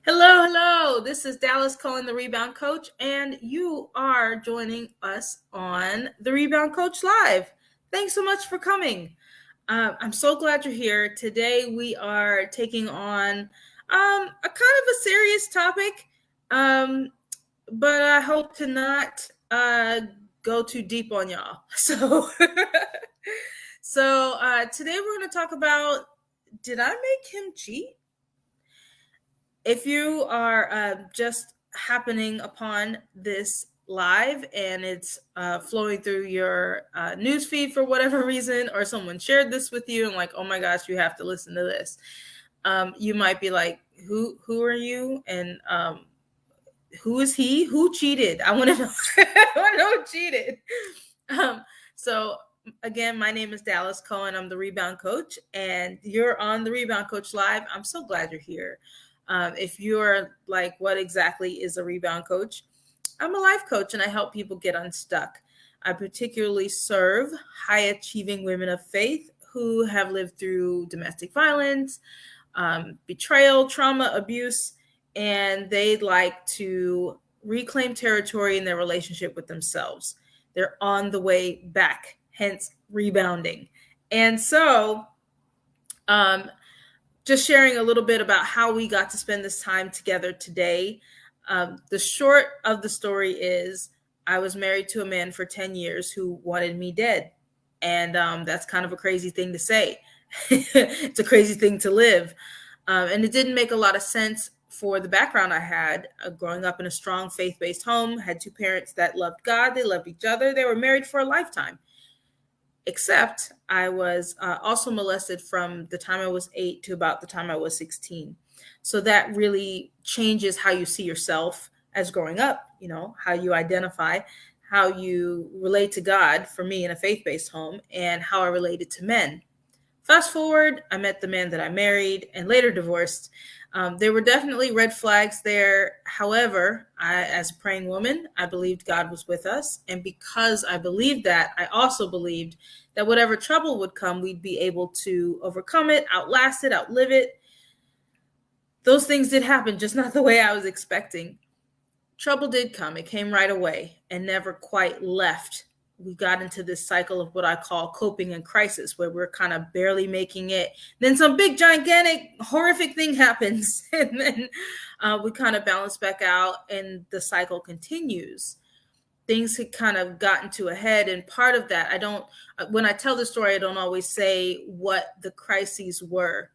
Hello, hello. This is Dallas calling the Rebound Coach, and you are joining us on the Rebound Coach Live. Thanks so much for coming. I'm so glad you're here. Today we are taking on a kind of a serious topic, but I hope to not go too deep on y'all. So today we're going to talk about, did I make him cheat? If you are just happening upon this live and it's flowing through your news feed for whatever reason, or someone shared this with you and like, oh my gosh, you have to listen to this. You might be like, who are you? And who is he? Who cheated? I want to know. I want to know who cheated. So again, my name is Dallas Cohen. I'm the Rebound Coach, and you're on the Rebound Coach Live. I'm so glad you're here. If you're like, what exactly is a rebound coach? I'm a life coach and I help people get unstuck. I particularly serve high achieving women of faith who have lived through domestic violence, betrayal, trauma, abuse, and they'd like to reclaim territory in their relationship with themselves. They're on the way back, hence rebounding. And so, just sharing a little bit about how we got to spend this time together today. The short of the story is I was married to a man for 10 years who wanted me dead. And that's kind of a crazy thing to say. It's a crazy thing to live. And it didn't make a lot of sense for the background I had growing up in a strong faith-based home, had two parents that loved God, they loved each other, they were married for a lifetime. Except I was also molested from the time I was 8 to about the time I was 16. So that really changes how you see yourself as growing up, you know, how you identify, how you relate to God, for me in a faith-based home, and how I related to men. Fast forward, I met the man that I married and later divorced. There were definitely red flags there. However, as a praying woman, I believed God was with us. And because I believed that, I also believed that whatever trouble would come, we'd be able to overcome it, outlast it, outlive it. Those things did happen, just not the way I was expecting. Trouble did come. It came right away and never quite left. We got into this cycle of what I call coping in crisis, where we're kind of barely making it. Then some big, gigantic, horrific thing happens. And then we kind of balance back out and the cycle continues. Things had kind of gotten to a head. And part of that, when I tell the story, I don't always say what the crises were.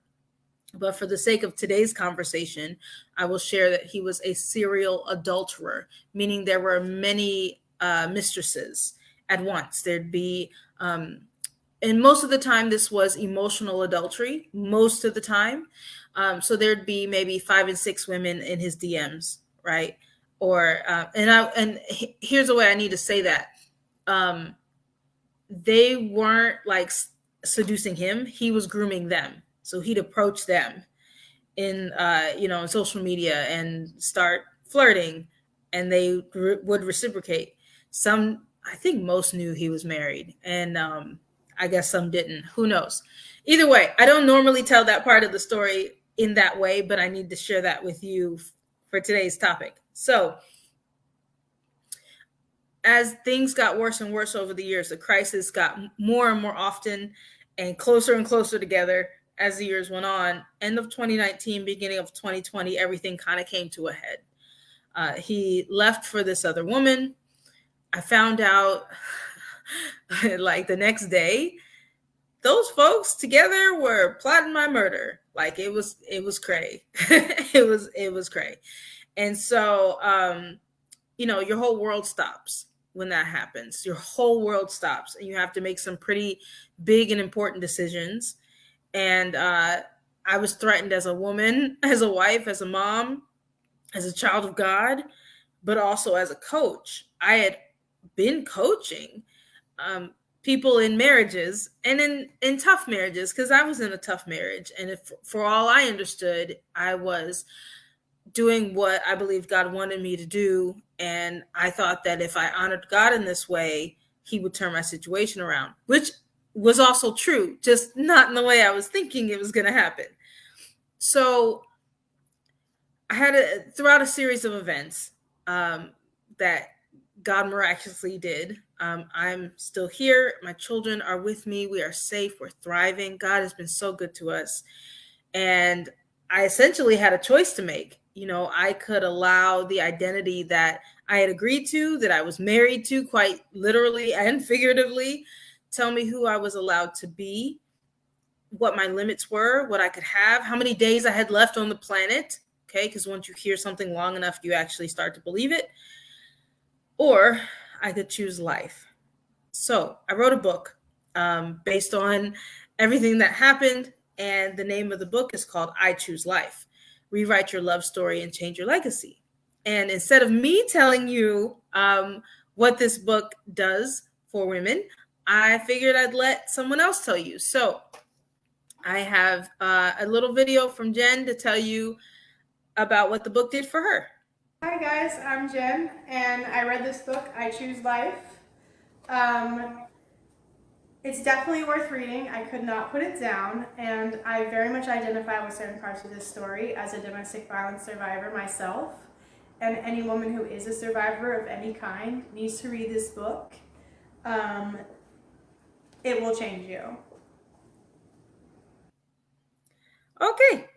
But for the sake of today's conversation, I will share that he was a serial adulterer, meaning there were many mistresses at once. There'd be, and most of the time, this was emotional adultery, most of the time. So there'd be maybe 5 and 6 women in his DMs, right? Or, and here's the way I need to say that. They weren't like seducing him. He was grooming them. So he'd approach them in social media and start flirting, and they would reciprocate. Some, I think most knew he was married, and I guess some didn't. Who knows? Either way, I don't normally tell that part of the story in that way, but I need to share that with you for today's topic. So as things got worse and worse over the years, the crisis got more and more often and closer together as the years went on. End of 2019, beginning of 2020, everything kind of came to a head. He left for this other woman. I found out like the next day, those folks together were plotting my murder. Like it was cray. it was cray. And so, your whole world stops when that happens. Your whole world stops, and you have to make some pretty big and important decisions. And I was threatened as a woman, as a wife, as a mom, as a child of God, but also as a coach. I had been coaching people in marriages and in tough marriages, because I was in a tough marriage. And if, for all I understood, I was doing what I believed God wanted me to do. And I thought that if I honored God in this way, he would turn my situation around, which was also true, just not in the way I was thinking it was going to happen. So I had throughout a series of events that God miraculously did. I'm still here. My children are with me. We are safe. We're thriving. God has been so good to us. And I essentially had a choice to make. I could allow the identity that I had agreed to, that I was married to, quite literally and figuratively, tell me who I was allowed to be, what my limits were, what I could have, how many days I had left on the planet. Okay, because once you hear something long enough, you actually start to believe it. Or I could choose life. So I wrote a book based on everything that happened. And the name of the book is called I Choose Life. Rewrite your love story and change your legacy. And instead of me telling you what this book does for women, I figured I'd let someone else tell you. So I have a little video from Jen to tell you about what the book did for her. Hi guys, I'm Jen, and I read this book, I Choose Life. It's definitely worth reading. I could not put it down, and I very much identify with certain parts of this story as a domestic violence survivor myself. And any woman who is a survivor of any kind needs to read this book. It will change you. Okay,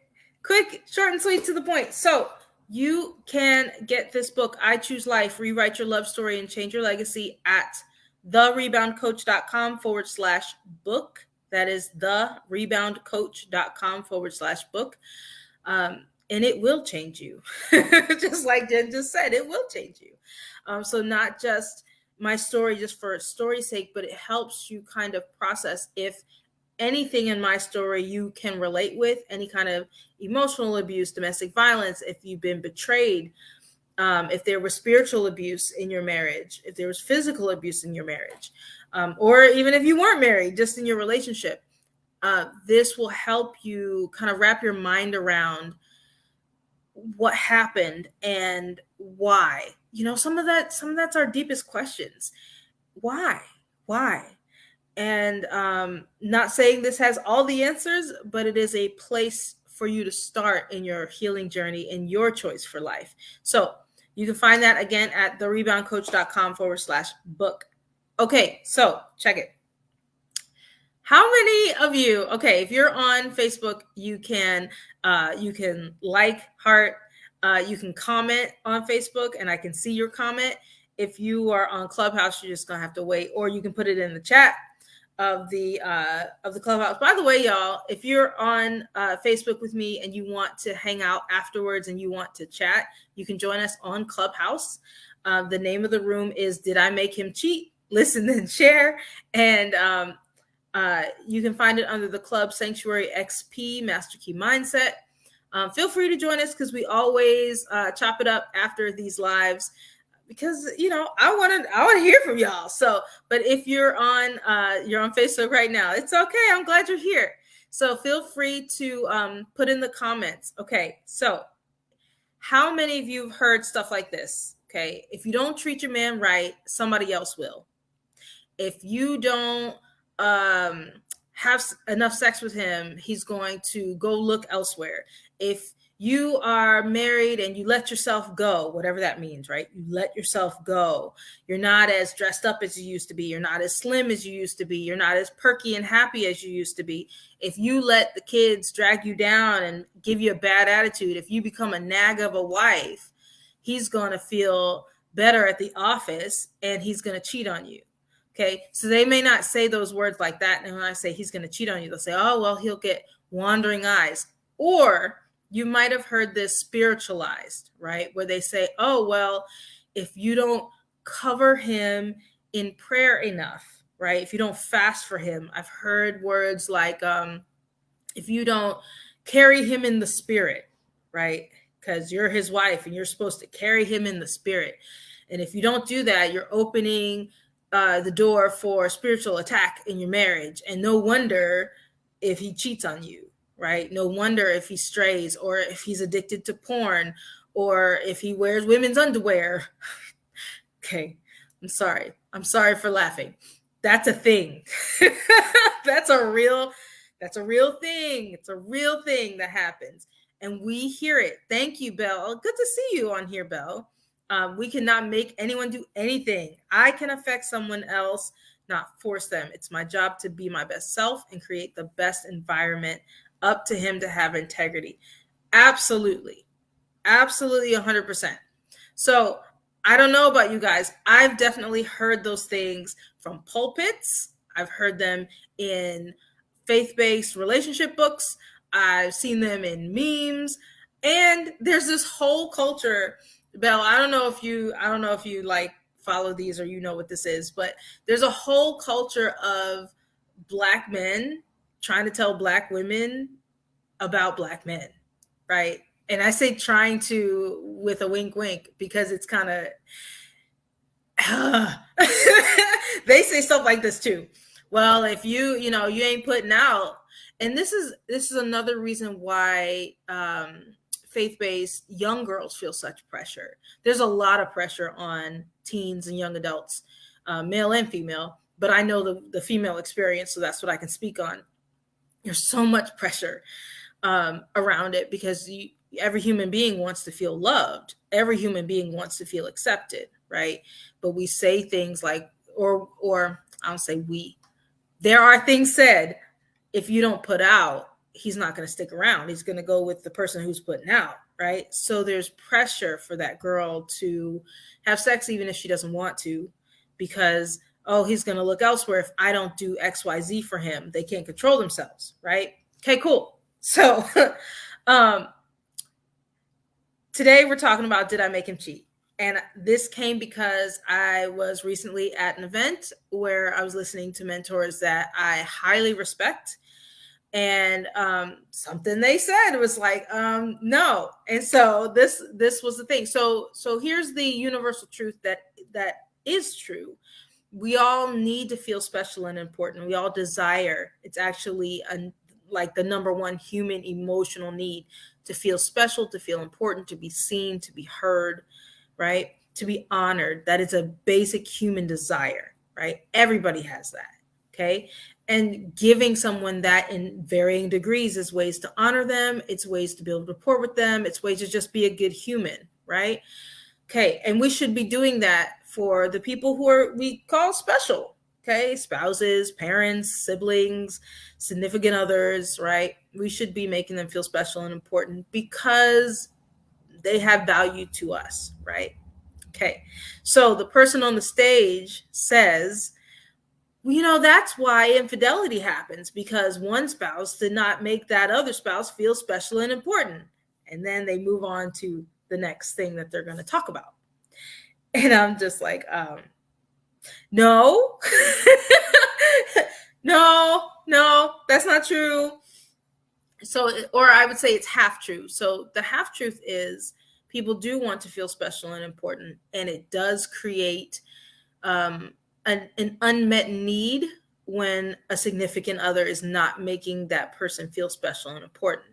quick, short and sweet to the point. So you can get this book, I Choose Life, Rewrite Your Love Story and Change Your Legacy, at thereboundcoach.com/book. That is thereboundcoach.com/book. And it will change you. Just like Jen just said, it will change you. So not just my story just for its story's sake, but it helps you kind of process if anything in my story you can relate with, any kind of emotional abuse, domestic violence, if you've been betrayed, if there was spiritual abuse in your marriage, if there was physical abuse in your marriage, or even if you weren't married, just in your relationship, this will help you kind of wrap your mind around what happened and why. Some of that's our deepest questions. Why? And not saying this has all the answers, but it is a place for you to start in your healing journey and your choice for life. So you can find that again at thereboundcoach.com/book. Okay, so check it. How many of you, okay, if you're on Facebook, you can like, heart, you can comment on Facebook and I can see your comment. If you are on Clubhouse, you're just gonna have to wait, or you can put it in the chat of the Clubhouse. By the way, y'all, if you're on Facebook with me and you want to hang out afterwards and you want to chat, you can join us on Clubhouse. The name of the room is Did I Make Him Cheat? Listen and share. And you can find it under the Club Sanctuary XP Master Key Mindset. Feel free to join us because we always chop it up after these lives, because I want to hear from y'all. So, but if you're on Facebook right now, it's okay. I'm glad you're here. So feel free to put in the comments. Okay, so how many of you have heard stuff like this? Okay, if you don't treat your man right, somebody else will. If you don't have enough sex with him, he's going to go look elsewhere. If you are married and you let yourself go, whatever that means, right? You let yourself go. You're not as dressed up as you used to be. You're not as slim as you used to be. You're not as perky and happy as you used to be. If you let the kids drag you down and give you a bad attitude, if you become a nag of a wife, he's going to feel better at the office and he's going to cheat on you. Okay, so they may not say those words like that. And when I say he's going to cheat on you, they'll say, oh, well, he'll get wandering eyes. Or you might have heard this spiritualized, right? Where they say, oh, well, if you don't cover him in prayer enough, right? If you don't fast for him, I've heard words like, if you don't carry him in the spirit, right? Because you're his wife and you're supposed to carry him in the spirit. And if you don't do that, you're opening the door for spiritual attack in your marriage. And no wonder if he cheats on you, right? No wonder if he strays, or if he's addicted to porn, or if he wears women's underwear. Okay, I'm sorry for laughing. That's a thing. That's a real thing. It's a real thing that happens. and we hear it. Thank you, Belle. Good to see you on here, Belle. We cannot make anyone do anything. I can affect someone else, not force them. It's my job to be my best self and create the best environment. Up to him to have integrity. Absolutely. Absolutely 100%. So I don't know about you guys. I've definitely heard those things from pulpits. I've heard them in faith-based relationship books. I've seen them in memes. And there's this whole culture, Belle, I don't know if you like follow these or you know what this is, but there's a whole culture of Black men trying to tell Black women about Black men, right? And I say trying to with a wink wink because it's kind of they say stuff like this too. Well, if you ain't putting out, and this is another reason why faith-based young girls feel such pressure. There's a lot of pressure on teens and young adults, male and female, but I know the female experience, so that's what I can speak on. There's so much pressure around it because every human being wants to feel loved. Every human being wants to feel accepted, right? But we say things like, or I don't say we. There are things said. If you don't put out, he's not going to stick around. He's going to go with the person who's putting out, right? So there's pressure for that girl to have sex even if she doesn't want to, because he's going to look elsewhere if I don't do XYZ for him. They can't control themselves, right? Okay, cool. So today we're talking about, did I make him cheat? And this came because I was recently at an event where I was listening to mentors that I highly respect. And something they said was like, no. And so this was the thing. So here's the universal truth that is true. We all need to feel special and important. We all desire. It's actually like the number one human emotional need, to feel special, to feel important, to be seen, to be heard, right? To be honored. That is a basic human desire, right? Everybody has that, okay? And giving someone that in varying degrees is ways to honor them. It's ways to build rapport with them. It's ways to just be a good human, right? Okay, and we should be doing that for the people we call special, okay? Spouses, parents, siblings, significant others, right? We should be making them feel special and important because they have value to us, right? Okay, so the person on the stage says, that's why infidelity happens, because one spouse did not make that other spouse feel special and important. And then they move on to the next thing that they're going to talk about. And I'm just like, no, no, that's not true. So, or I would say it's half true. So the half truth is people do want to feel special and important, and it does create an unmet need when a significant other is not making that person feel special and important.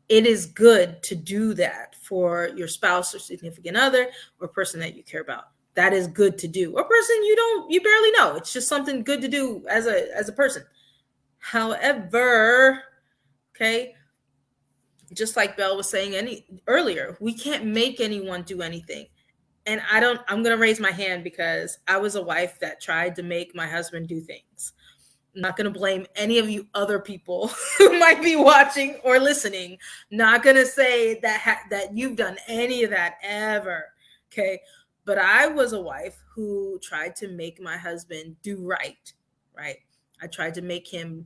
It is good to do that for your spouse or significant other or person that you care about. That is good to do. Or person you barely know. It's just something good to do as a person. However, okay, just like Belle was saying earlier, we can't make anyone do anything. And I'm going to raise my hand because I was a wife that tried to make my husband do things. I'm not going to blame any of you other people who might be watching or listening. Not going to say that you've done any of that ever. Okay. But I was a wife who tried to make my husband do right. Right. I tried to make him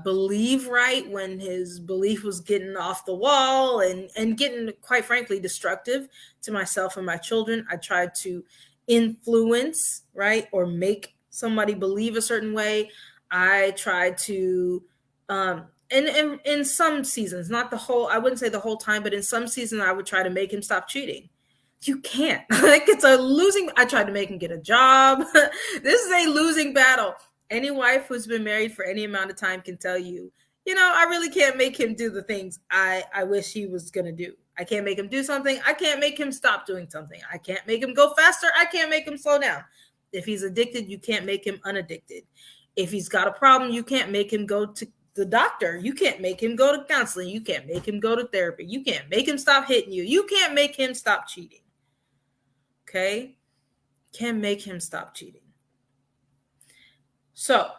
believe right when his belief was getting off the wall and getting, quite frankly, destructive to myself and my children. I tried to influence, right, or make somebody believe a certain way. I tried to, and in some seasons, not the whole, I wouldn't say the whole time, but in some seasons I would try to make him stop cheating. You can't. Like, it's a losing. I tried to make him get a job. This is a losing battle. Any wife who's been married for any amount of time can tell you, I really can't make him do the things I wish he was going to do. I can't make him do something. I can't make him stop doing something. I can't make him go faster. I can't make him slow down. If he's addicted, you can't make him unaddicted. If he's got a problem, you can't make him go to the doctor. You can't make him go to counseling. You can't make him go to therapy. You can't make him stop hitting you. You can't make him stop cheating. Okay? Can't make him stop cheating. So,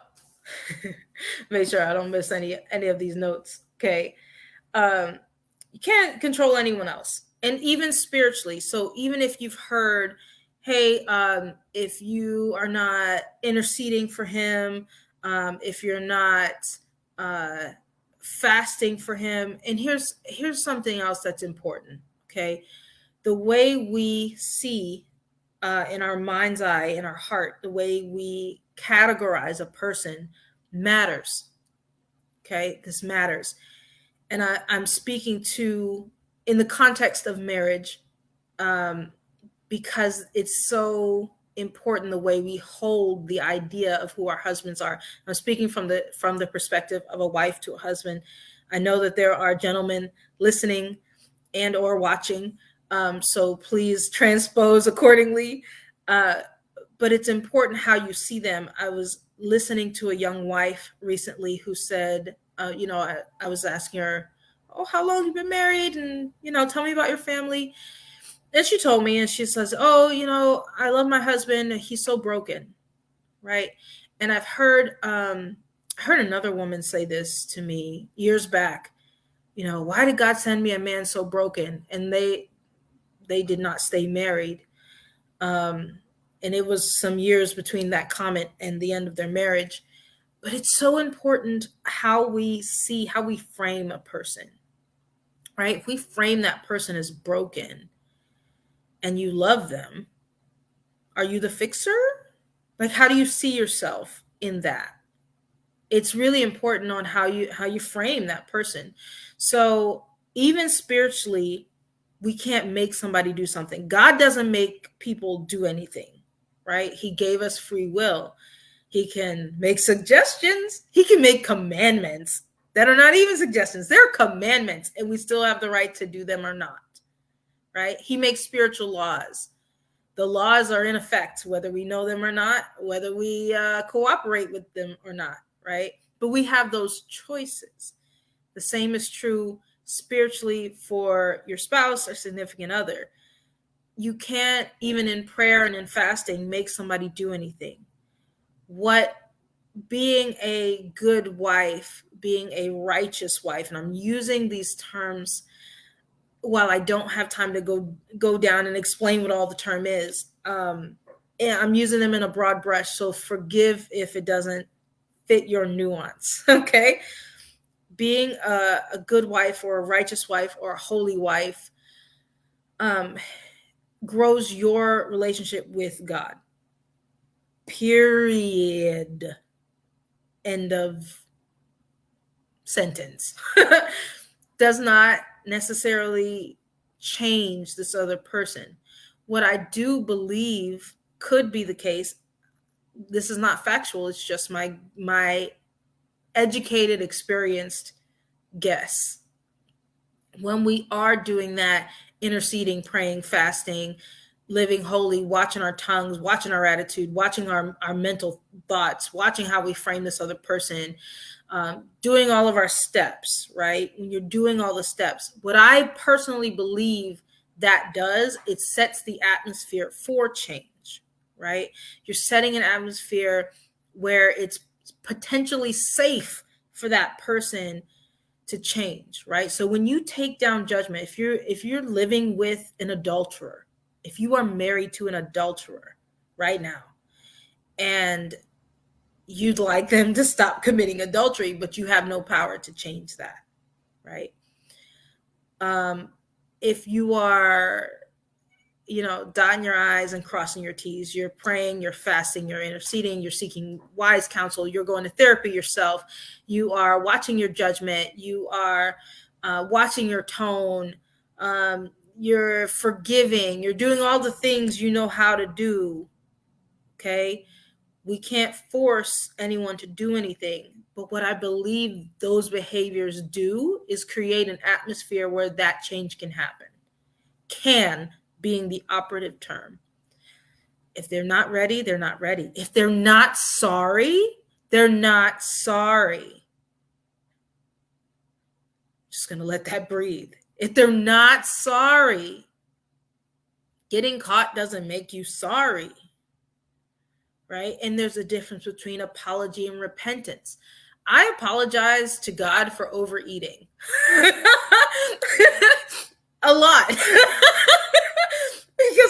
make sure I don't miss any of these notes. Okay? You can't control anyone else, and even spiritually. So even if you've heard, hey, if you are not interceding for him, if you're not uh, fasting for him, and here's something else that's important. Okay, the way we see in our mind's eye, in our heart, the way we categorize a person matters. Okay, this matters. And I'm speaking to in the context of marriage, because it's so important the way we hold the idea of who our husbands are. I'm speaking from the perspective of a wife to a husband. I know that there are gentlemen listening and or watching, so please transpose accordingly. But it's important how you see them. I was listening to a young wife recently who said, I was asking her, oh, how long have you been married? And, tell me about your family. And she told me, and she says, oh, I love my husband. He's so broken. Right. And I've heard another woman say this to me years back. Why did God send me a man so broken? And they did not stay married. And it was some years between that comment and the end of their marriage. But it's so important how we frame a person, right? If we frame that person as broken and you love them, are you the fixer? Like, how do you see yourself in that? It's really important on how you frame that person. So even spiritually, we can't make somebody do something. God doesn't make people do anything, right? He gave us free will. He can make suggestions. He can make commandments that are not even suggestions. They're commandments, and we still have the right to do them or not, right? He makes spiritual laws. The laws are in effect, whether we know them or not, whether we cooperate with them or not, right? But we have those choices. The same is true spiritually for your spouse or significant other. You can't, even in prayer and in fasting, make somebody do anything. What being a good wife, being a righteous wife, and I'm using these terms while I don't have time to go down and explain what all the term is. And I'm using them in a broad brush, so forgive if it doesn't fit your nuance. Okay, being a good wife or a righteous wife or a holy wife grows your relationship with God. Period. End of sentence. Does not necessarily change this other person. What I do believe could be the case, this is not factual, it's just my educated, experienced guess. When we are doing that, interceding, praying, fasting, living holy, watching our tongues, watching our attitude, watching our mental thoughts, watching how we frame this other person, doing all of our steps, right? When you're doing all the steps, what I personally believe that does, it sets the atmosphere for change, right? You're setting an atmosphere where it's potentially safe for that person to change, right? So when you take down judgment, if you're living with an adulterer, if you are married to an adulterer right now, and you'd like them to stop committing adultery, but you have no power to change that, right? If you are, dotting your I's and crossing your T's, you're praying, you're fasting, you're interceding, you're seeking wise counsel, you're going to therapy yourself, you are watching your judgment, you are watching your tone, you're forgiving, you're doing all the things you know how to do, okay? We can't force anyone to do anything. But what I believe those behaviors do is create an atmosphere where that change can happen. Can being the operative term. If they're not ready, they're not ready. If they're not sorry, they're not sorry. just going to let that breathe. If they're not sorry, getting caught doesn't make you sorry, right? And there's a difference between apology and repentance. I apologize to God for overeating a lot because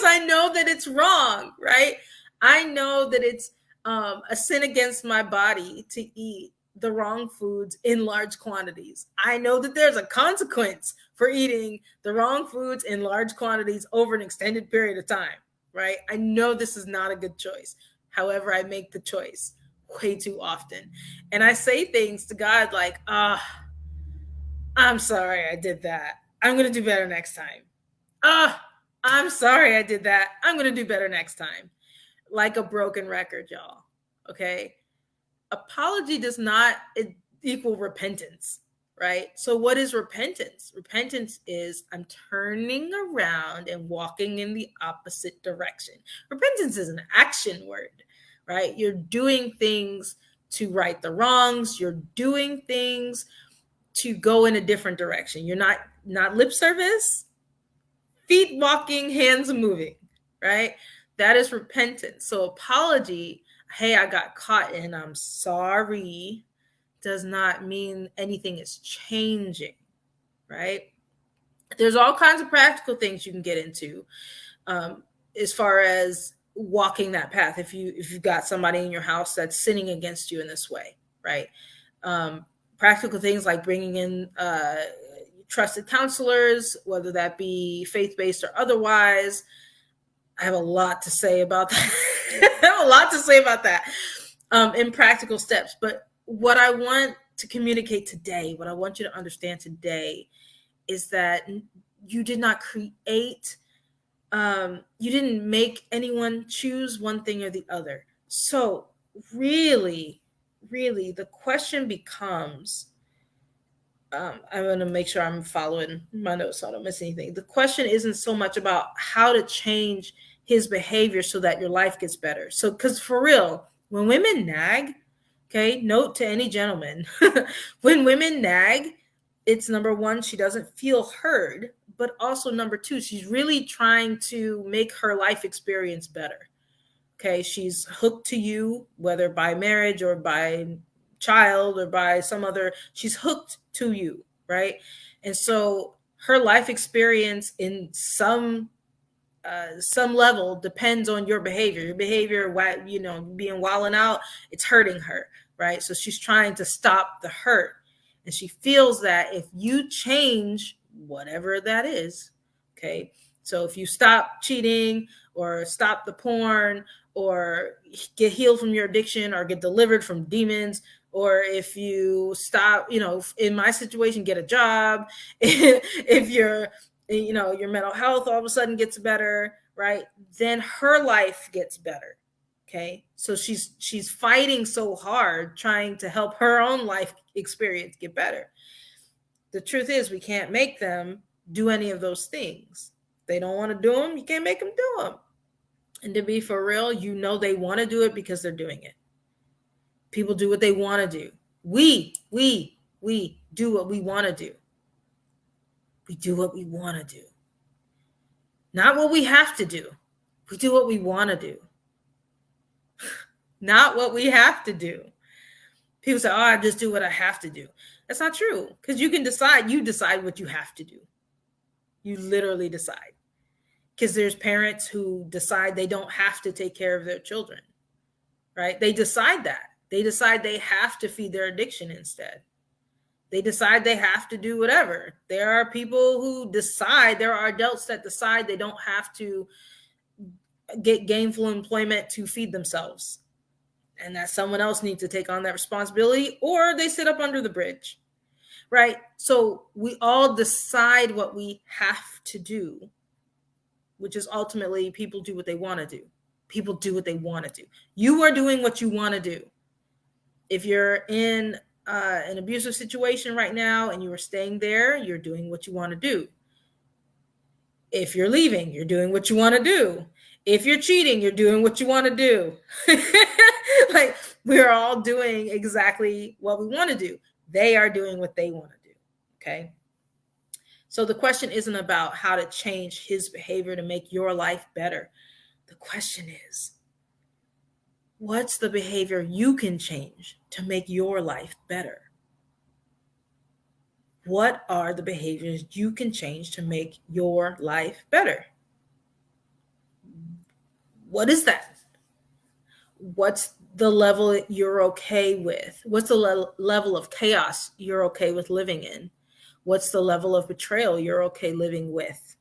I know that it's wrong, right? I know that it's a sin against my body to eat the wrong foods in large quantities. I know that there's a consequence for eating the wrong foods in large quantities over an extended period of time, right? I know this is not a good choice. However, I make the choice way too often. And I say things to God like, I'm sorry I did that. I'm going to do better next time. I'm sorry I did that. I'm going to do better next time. Like a broken record, y'all. Okay? Apology does not equal repentance, right? So what is repentance? Repentance is I'm turning around and walking in the opposite direction. Repentance is an action word, right? You're doing things to right the wrongs. You're doing things to go in a different direction. You're not lip service, feet walking, hands moving, right? That is repentance. So apology, hey, I got caught and I'm sorry, does not mean anything is changing, right? There's all kinds of practical things you can get into as far as walking that path. If you've got somebody in your house that's sinning against you in this way, right? Practical things like bringing in trusted counselors, whether that be faith-based or otherwise. I have a lot to say about that. I have a lot to say about that in practical steps. But what I want to communicate today, what I want you to understand today is that you did not create, you didn't make anyone choose one thing or the other. So really, really, the question becomes, I'm going to make sure I'm following my notes so I don't miss anything. The question isn't so much about how to change his behavior so that your life gets better. So, because for real, when women nag, okay, note to any gentleman, when women nag, it's number one, she doesn't feel heard, but also number two, she's really trying to make her life experience better. Okay, she's hooked to you, whether by marriage or by child or by some other, she's hooked to you, right? And so her life experience in some level depends on your behavior. Your behavior, being wilding out, it's hurting her, right? So she's trying to stop the hurt. And she feels that if you change whatever that is, okay, so if you stop cheating or stop the porn or get healed from your addiction or get delivered from demons, or if you stop, in my situation, get a job, if you're, your mental health all of a sudden gets better, right? Then her life gets better. Okay. So she's fighting so hard trying to help her own life experience get better. The truth is we can't make them do any of those things. They don't want to do them. You can't make them do them. And to be for real, they want to do it because they're doing it. People do what they want to do. We do what we want to do. We do what we want to do. Not what we have to do. We do what we want to do. Not what we have to do. People say, I just do what I have to do. That's not true. Because you decide what you have to do. You literally decide. Because there's parents who decide they don't have to take care of their children, right? They decide that. They decide they have to feed their addiction instead. They decide they have to do whatever. There are people who decide, there are adults that decide they don't have to get gainful employment to feed themselves, and that someone else needs to take on that responsibility, or they sit up under the bridge, right? So we all decide what we have to do, which is ultimately people do what they want to do. People do what they want to do. You are doing what you want to do. If you're in an abusive situation right now and you are staying there, you're doing what you want to do. If you're leaving, you're doing what you want to do. If you're cheating, you're doing what you want to do. Like, we're all doing exactly what we want to do. They are doing what they want to do. Okay. So the question isn't about how to change his behavior to make your life better. The question is, what's the behavior you can change to make your life better? What are the behaviors you can change to make your life better? What is that? What's the level you're okay with? What's the level of chaos you're okay with living in? What's the level of betrayal you're okay living with?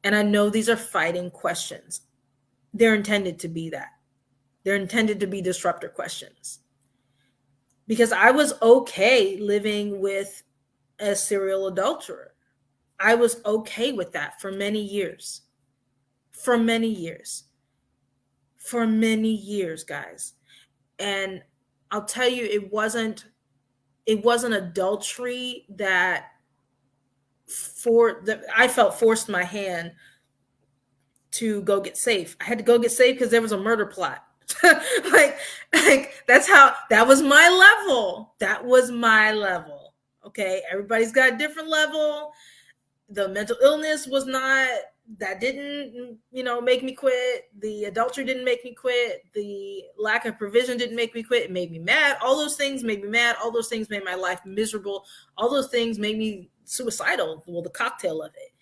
And I know these are fighting questions. They're intended to be that. They're intended to be disruptor questions. Because I was okay living with a serial adulterer. I was okay with that for many years. For many years. For many years, guys. And I'll tell you, it wasn't adultery that I felt forced my hand to go get safe. I had to go get safe because there was a murder plot. like, that was my level. That was my level. Okay. Everybody's got a different level. The mental illness was not, that didn't, make me quit. The adultery didn't make me quit. The lack of provision didn't make me quit. It made me mad. All those things made me mad. All those things made my life miserable. All those things made me suicidal. Well, the cocktail of it.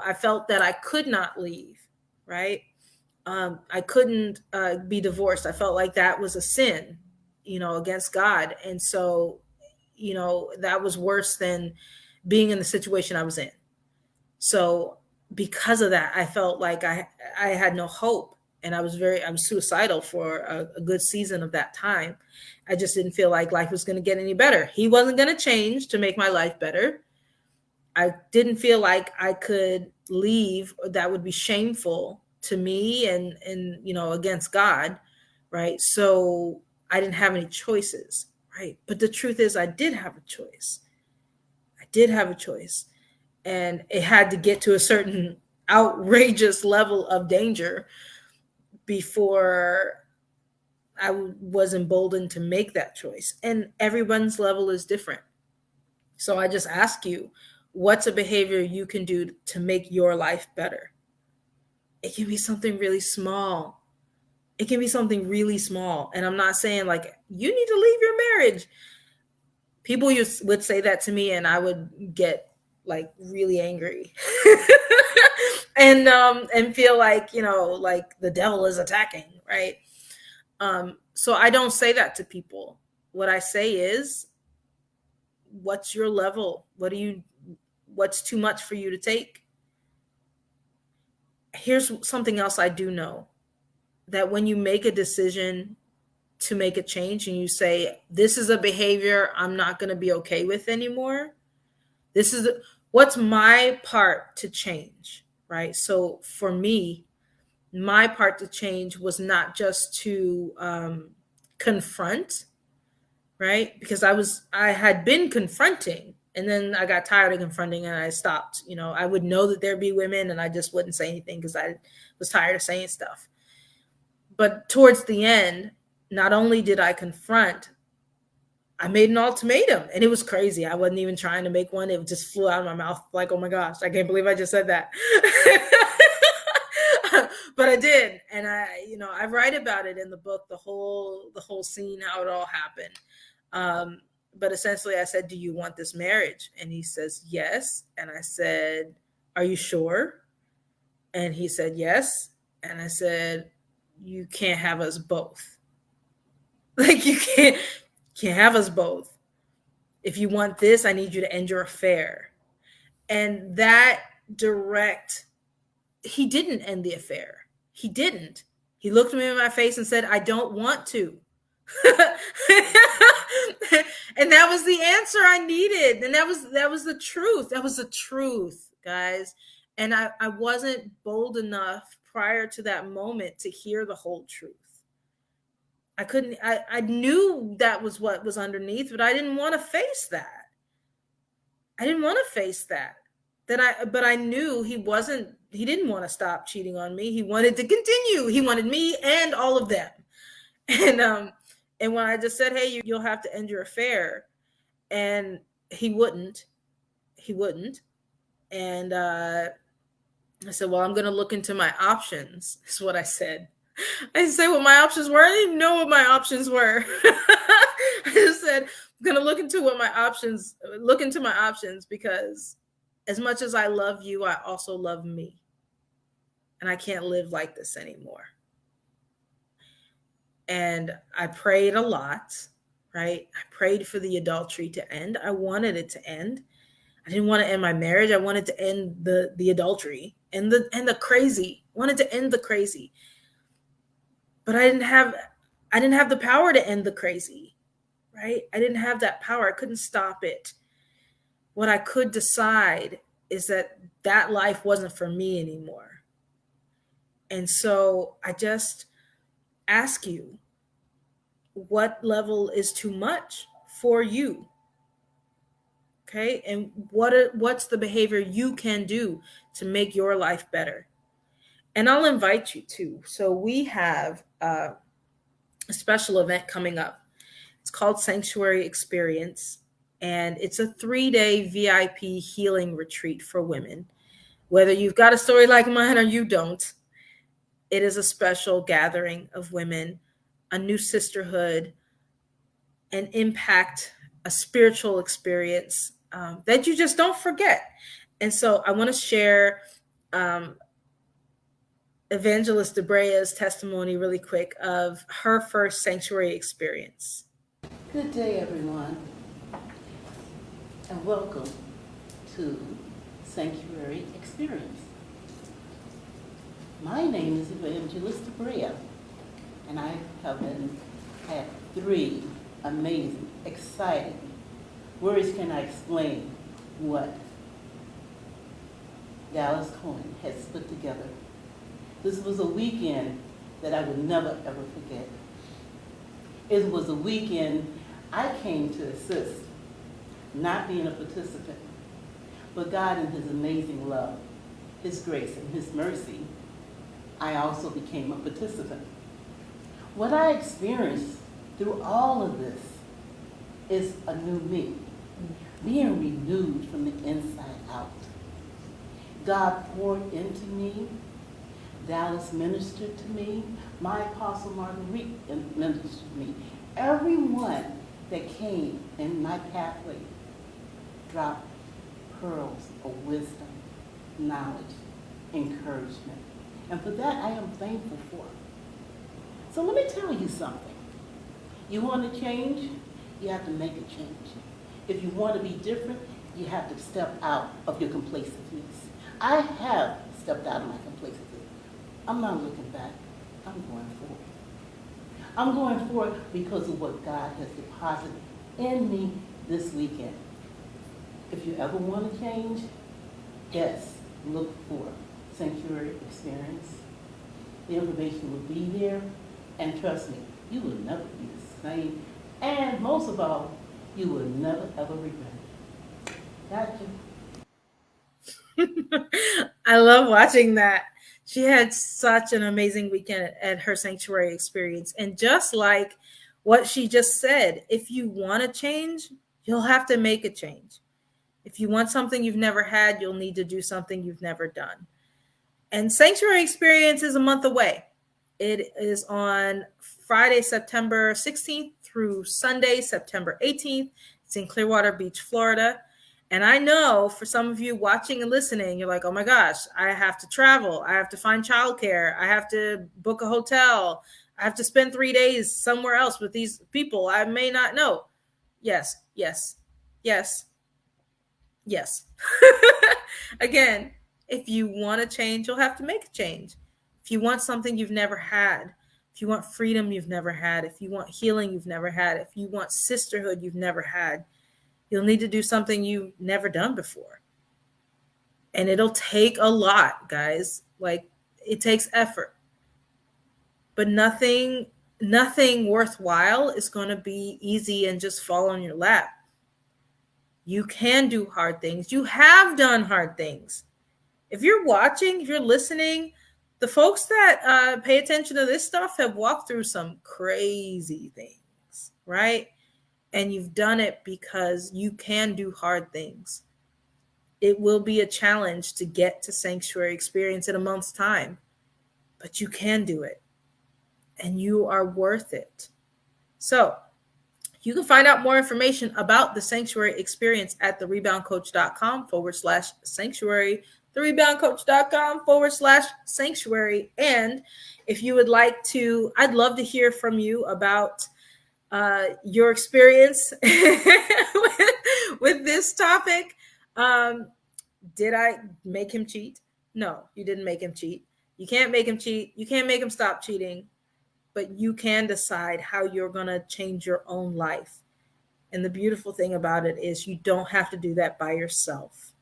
I felt that I could not leave, right? I couldn't be divorced. I felt like that was a sin, against God. And so, that was worse than being in the situation I was in. So because of that, I felt like I had no hope. And I was suicidal for a good season of that time. I just didn't feel like life was going to get any better. He wasn't going to change to make my life better. I didn't feel like I could leave. That would be shameful to me and against God, right? So I didn't have any choices, right? But the truth is, I did have a choice. I did have a choice, and it had to get to a certain outrageous level of danger before I was emboldened to make that choice. And everyone's level is different. So I just ask you, what's a behavior you can do to make your life better? It can be something really small. It can be something really small. And I'm not saying like, you need to leave your marriage. People would say that to me and I would get like really angry and feel like, like the devil is attacking, right? So I don't say that to people. What I say is, what's your level? What's too much for you to take? Here's something else I do know, that when you make a decision to make a change and you say, this is a behavior I'm not going to be okay with anymore. What's my part to change, right? So for me, my part to change was not just to confront, right? Because I had been confronting, and then I got tired of confronting and I stopped. I would know that there'd be women and I just wouldn't say anything because I was tired of saying stuff. But towards the end, not only did I confront, I made an ultimatum, and it was crazy. I wasn't even trying to make one. It just flew out of my mouth like, oh my gosh, I can't believe I just said that. But I did. And I write about it in the book, the whole scene, how it all happened. But essentially I said, do you want this marriage? And he says, yes. And I said, are you sure? And he said, yes. And I said, you can't have us both. Like, you can't have us both. If you want this, I need you to end your affair. And that he didn't end the affair. He didn't. He looked me in my face and said, I don't want to. And that was the answer I needed. And that was the truth. That was the truth, guys. And I wasn't bold enough prior to that moment to hear the whole truth. I knew that was what was underneath, but I didn't want to face that. But I knew he didn't want to stop cheating on me. He wanted to continue. He wanted me and all of them. And when I just said, hey, you'll have to end your affair, and he wouldn't. And I said, well, I'm going to look into my options, is what I said. I didn't say what my options were. I didn't even know what my options were. I just said, I'm going to look into my options, because as much as I love you, I also love me. And I can't live like this anymore. And I prayed a lot, right? I prayed for the adultery to end. I wanted it to end. I didn't want to end my marriage. I wanted to end the adultery and the crazy. I wanted to end the crazy. But I didn't have the power to end the crazy, right? I didn't have that power. I couldn't stop it. What I could decide is that life wasn't for me anymore. And so I just ask you, what level is too much for you? Okay? And what's the behavior you can do to make your life better? And I'll invite you to. So we have a special event coming up. It's called Sanctuary Experience, and it's a 3-day VIP healing retreat for women. Whether you've got a story like mine or you don't, it is a special gathering of women, a new sisterhood, an impact, a spiritual experience that you just don't forget. And so I want to share um, Evangelist Debrea's testimony really quick of her first sanctuary experience. Good day, everyone, and welcome to Sanctuary Experience. My name is Evangelist Debrea, and I have had 3 amazing, exciting, words can I explain what Dallas Cohen has put together. This was a weekend that I would never ever forget. It was a weekend I came to assist, not being a participant, but God in His amazing love, His grace, and His mercy, I also became a participant. What I experienced through all of this is a new me, being renewed from the inside out. God poured into me. Dallas ministered to me. My Apostle Marguerite ministered to me. Everyone that came in my pathway dropped pearls of wisdom, knowledge, encouragement. And for that, I am thankful for. So let me tell you something. You want to change? You have to make a change. If you want to be different, you have to step out of your complacencies. I have stepped out of my complacency. I'm not looking back. I'm going forward. I'm going forward because of what God has deposited in me this weekend. If you ever want to change, yes, look for Sanctuary Experience. The information will be there, and trust me, you will never be the same. And most of all, you will never ever regret it. Gotcha. I love watching that. She had such an amazing weekend at her sanctuary experience. And just like what she just said, if you want to change, you'll have to make a change. If you want something you've never had, you'll need to do something you've never done. And sanctuary experience is a month away. It is on Friday, September 16th through Sunday, September 18th. It's in Clearwater Beach, Florida. And I know for some of you watching and listening, you're like, oh my gosh, I have to travel. I have to find childcare. I have to book a hotel. I have to spend 3 days somewhere else with these people I may not know. Yes, yes, yes, yes. Again, if you want to change, you'll have to make a change. If you want something you've never had, if you want freedom you've never had, if you want healing you've never had, if you want sisterhood you've never had, you'll need to do something you've never done before. And it'll take a lot, guys. Like, it takes effort. But nothing worthwhile is going to be easy and just fall on your lap. You can do hard things. You have done hard things. If you're watching, if you're listening, the folks that pay attention to this stuff have walked through some crazy things, right? And you've done it because you can do hard things. It will be a challenge to get to sanctuary experience in a month's time, but you can do it and you are worth it. So you can find out more information about the sanctuary experience at thereboundcoach.com/sanctuary, thereboundcoach.com/sanctuary. And if you would like to, I'd love to hear from you about your experience with this topic. Did I make him cheat? No, you didn't make him cheat. You can't make him cheat. You can't make him stop cheating, but you can decide how you're going to change your own life. And the beautiful thing about it is you don't have to do that by yourself.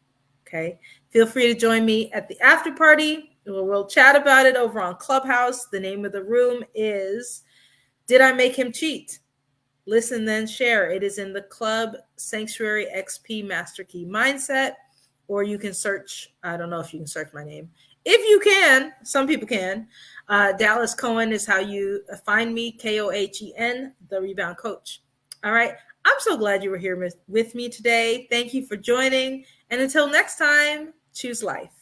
Okay. Feel free to join me at the after party. We'll chat about it over on Clubhouse. The name of the room is Did I Make Him Cheat? Listen, then share. It is in the Club Sanctuary XP Master Key Mindset, or you can search. I don't know if you can search my name. If you can, some people can. Dallas Cohen is how you find me, Kohen, the Rebound Coach. All right. I'm so glad you were here with me today. Thank you for joining. And until next time, choose life.